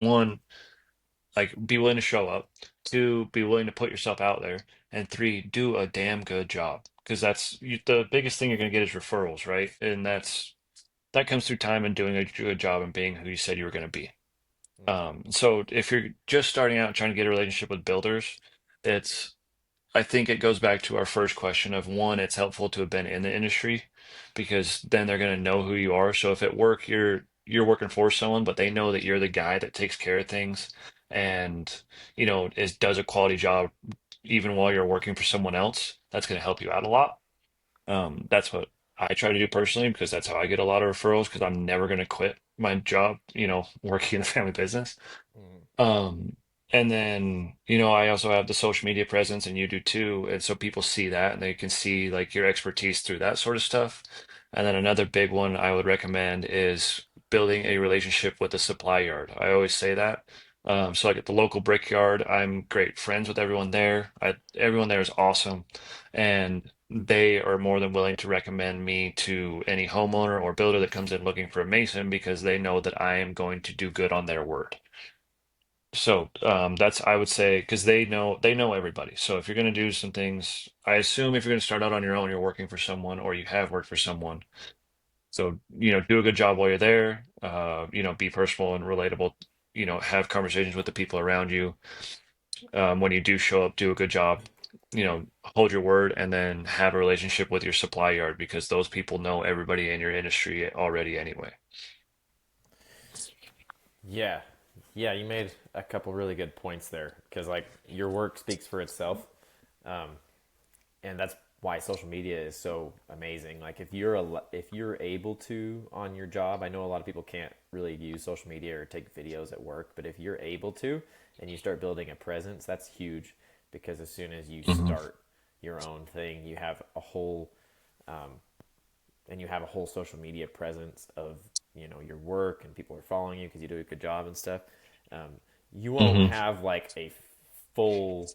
one, like be willing to show up. Two, be willing to put yourself out there. And three, do a damn good job. Because the biggest thing you're going to get is referrals, right? And that comes through time and doing a good job and being who you said you were going to be. Mm-hmm. So if you're just starting out and trying to get a relationship with builders, it's I think it goes back to our first question of one, it's helpful to have been in the industry because then they're going to know who you are. So if at work you're working for someone, but they know that you're the guy that takes care of things and does a quality job even while you're working for someone else, that's going to help you out a lot. That's what I try to do personally because that's how I get a lot of referrals because I'm never going to quit my job, working in the family business. Mm-hmm. Um, and then, I also have the social media presence and you do too. And so people see that and they can see like your expertise through that sort of stuff. And then another big one I would recommend is building a relationship with the supply yard. I always say that. So like at the local brickyard, I'm great friends with everyone there. Everyone there is awesome. And they are more than willing to recommend me to any homeowner or builder that comes in looking for a mason because they know that I am going to do good on their word. So that's I would say because they know everybody. So if you're going to do some things, I assume if you're going to start out on your own, you're working for someone or you have worked for someone. So do a good job while you're there. Be personal and relatable. Have conversations with the people around you. When you do show up, do a good job. Hold your word and then have a relationship with your supply yard because those people know everybody in your industry already anyway. Yeah, yeah, you made a couple really good points there because like your work speaks for itself, um, and that's why social media is so amazing. Like if you're able to on your job, I know a lot of people can't really use social media or take videos at work, but if you're able to and you start building a presence, that's huge because as soon as you Hmm. start your own thing, you have a whole social media presence of your work and people are following you because you do a good job and stuff. um, you won't Hmm. have like a full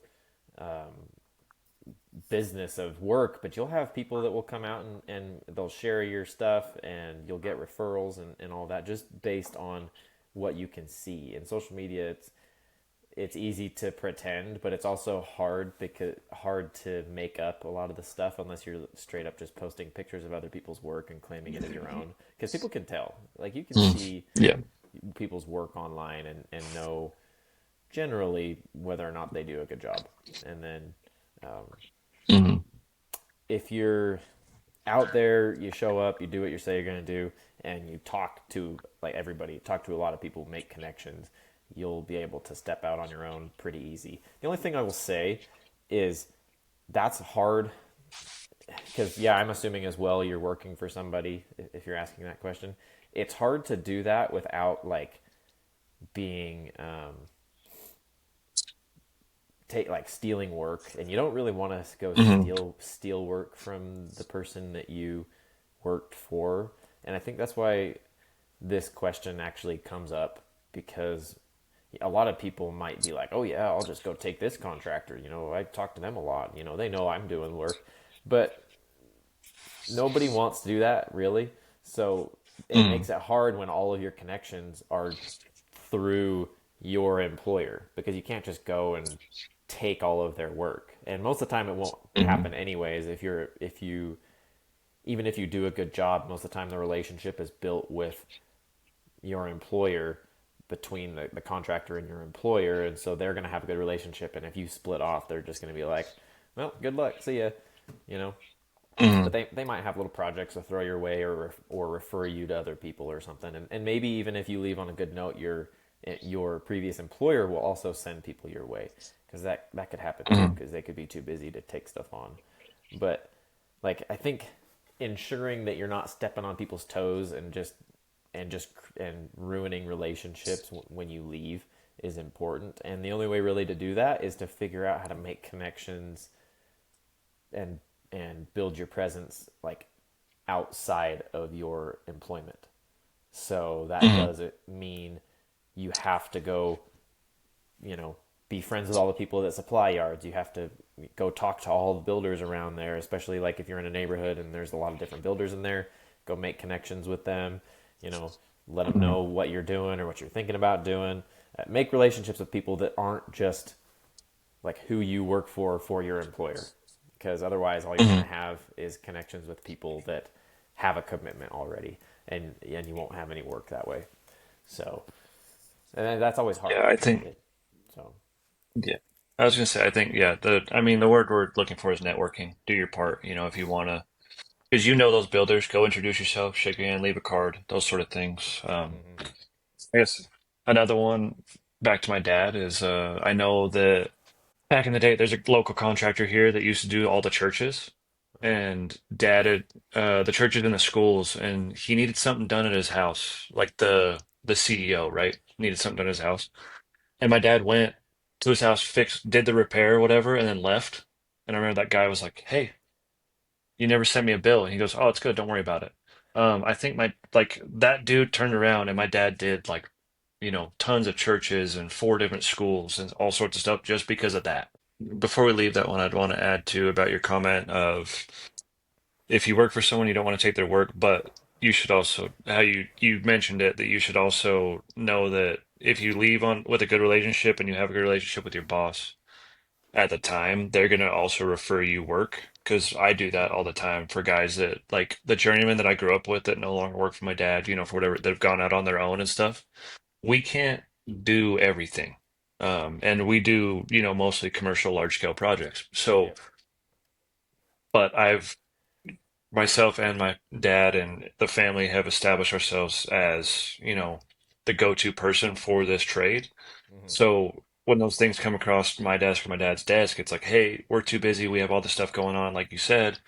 business of work, but you'll have people that will come out and they'll share your stuff and you'll get referrals and all that just based on what you can see. In social media, it's easy to pretend, but it's also hard to make up a lot of the stuff unless you're straight up just posting pictures of other people's work and claiming it as your own. Because people can tell, like you can Hmm. see Yeah. people's work online and know generally whether or not they do a good job. And then um, Hmm. if you're out there, you show up, you do what you say you're going to do, and you talk to like everybody, talk to a lot of people, make connections, you'll be able to step out on your own pretty easy. The only thing I will say is that's hard because yeah, I'm assuming as well you're working for somebody if you're asking that question. It's hard to do that without like being take like stealing work, and you don't really want to go Hmm. steal work from the person that you worked for. And I think that's why this question actually comes up because a lot of people might be like, "Oh yeah, I'll just go take this contractor. I talk to them a lot. They know I'm doing work." But nobody wants to do that really. So it Hmm. makes it hard when all of your connections are through your employer because you can't just go and take all of their work. And most of the time it won't Hmm. happen anyways if you even if you do a good job, most of the time the relationship is built with your employer between the contractor and your employer, and so they're going to have a good relationship, and if you split off, they're just going to be like, well, good luck, see ya, you know Hmm. but they might have little projects to throw your way or refer you to other people or something. And maybe even if you leave on a good note, your previous employer will also send people your way because that could happen too Hmm. because they could be too busy to take stuff on. But like I think ensuring that you're not stepping on people's toes and ruining relationships when you leave is important. And the only way really to do that is to figure out how to make connections and build your presence like outside of your employment. So that Hmm. doesn't mean you have to go, you know, be friends with all the people that supply yards. You have to go talk to all the builders around there, especially like if you're in a neighborhood and there's a lot of different builders in there. Go make connections with them, you know, let them Hmm. know what you're doing or what you're thinking about doing. Make relationships with people that aren't just like who you work for your employer, because otherwise all you're going to Mhm. have is connections with people that have a commitment already, and you won't have any work that way. So, and that's always hard. Yeah, I think. So, Yeah, I was gonna say. I think. Yeah. I mean, the word we're looking for is networking. Do your part. If you wanna, because those builders. Go introduce yourself, shake your hand, leave a card, those sort of things. I guess another one. Back to my dad is. I know that back in the day, there's a local contractor here that used to do all the churches, and dad had the churches and the schools, and he needed something done at his house, like the CEO, right? Needed something done at his house, and my dad went to his house, fixed, did the repair or whatever, and then left. And I remember that guy was like, "Hey, you never sent me a bill." And he goes, "Oh, it's good, don't worry about it." I think my like that dude turned around, and my dad did like tons of churches and four different schools and all sorts of stuff just because of that. Before we leave that one, I'd want to add too about your comment of if you work for someone, you don't want to take their work, but you should also, how you mentioned it, that you should also know that if you leave on with a good relationship and you have a good relationship with your boss at the time, they're going to also refer you work. Because I do that all the time for guys that like the journeyman that I grew up with that no longer work for my dad, for whatever, that have gone out on their own and stuff. We can't do everything. And we do, mostly commercial large scale projects. So, yep. but I've myself and my dad and the family have established ourselves as, the go-to person for this trade. Mm-hmm. So when those things come across my desk or my dad's desk, it's like, hey, we're too busy. We have all this stuff going on, like you said.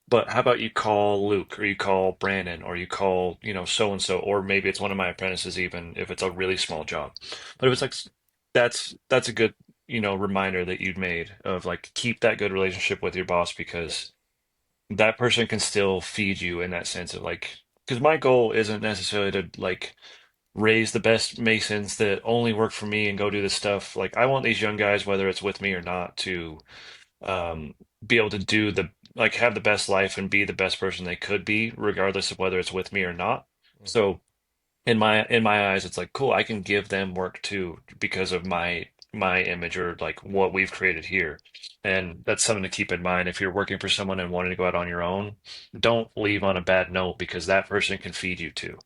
But how about you call Luke or you call Brandon or you call, so and so, or maybe it's one of my apprentices, even if it's a really small job. But it was like that's a good, reminder that you'd made of like keep that good relationship with your boss Yep. because that person can still feed you in that sense of like because my goal isn't necessarily to like raise the best masons that only work for me and go do this stuff. Like I want these young guys, whether it's with me or not, to um, be able to do the like have the best life and be the best person they could be, regardless of whether it's with me or not. Mm-hmm. So in my eyes, it's like cool. I can give them work too because of my image or like what we've created here, and that's something to keep in mind. If you're working for someone and wanting to go out on your own, don't leave on a bad note because that person can feed you too.